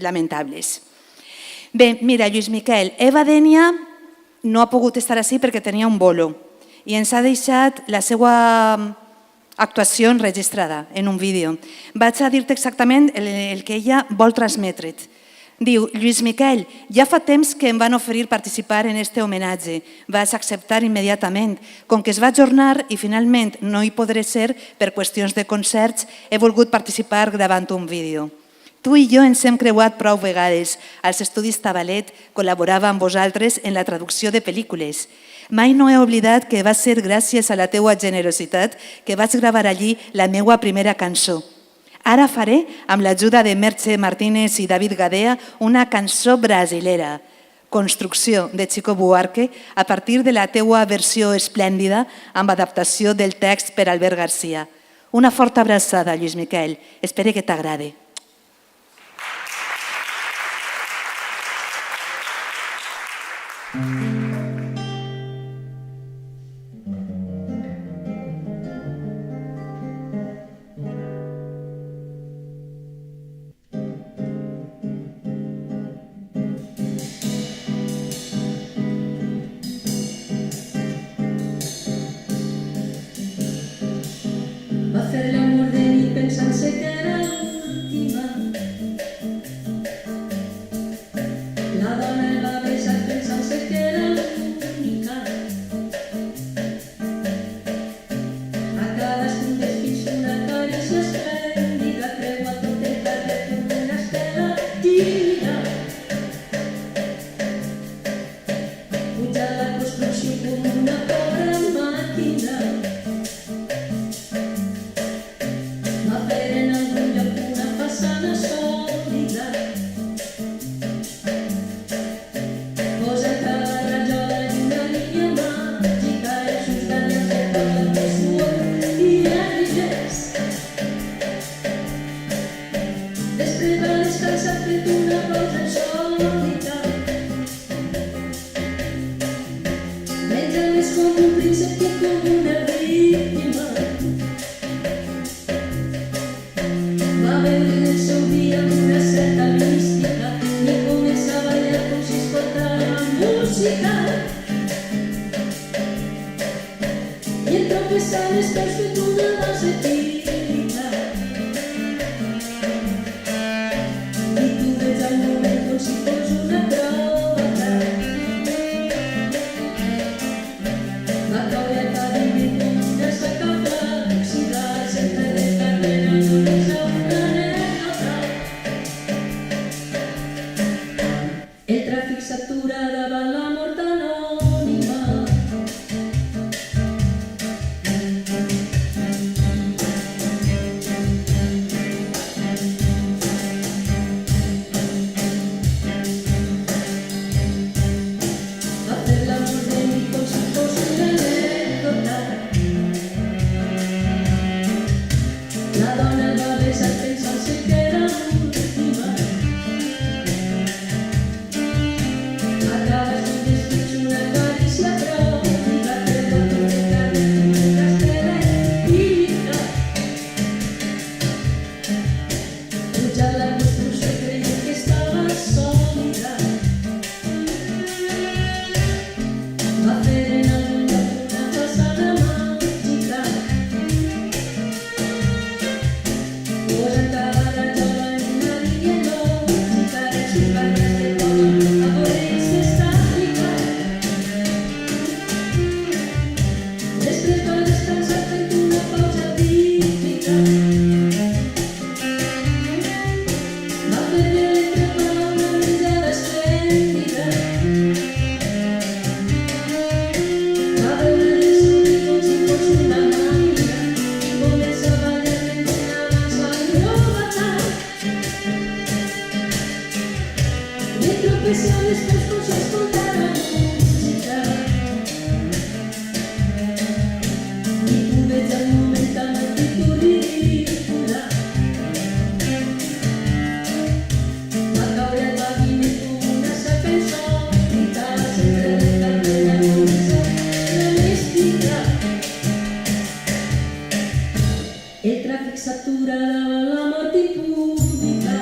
lamentables. Bé, mira, Lluís Miquel, Eva Dénia no ha pogut estar ací perquè tenia un bolo i ens ha deixat la seva actuació enregistrada en un vídeo. Vaig a dir-te exactament el que ella vol transmetre't. Diu, Lluís Miquel, ja fa temps que em van oferir participar en este homenatge. Vaig acceptar immediatament. Com que es va ajornar i finalment no hi podré ser per qüestions de concerts, he volgut participar gravant un vídeo. Tu i jo ens hem creuat prou vegades. Als estudis Tabalet col·laborava amb vosaltres en la traducció de pel·lícules. Mai no he oblidat que va ser gràcies a la teua generositat que vaig gravar allí la meva primera cançó. Ara faré, amb l'ajuda de Merche Martínez i David Gadea, una cançó brasilera, Construcció, de Chico Buarque, a partir de la teua versió esplèndida amb adaptació del text per Albert García. Una forta abraçada, Lluís Miquel. Espero que t'agrade. Va fer l'amor de nit pensant-se que era l'última. La dona el va besar pensant-se que era l'única. A cadascun dels fills una carícia esplèndida, creua tot el carrer com una estela gira. Puja la construcció com una pobra màquina. El tràfic s'atura davant la mort impúdica.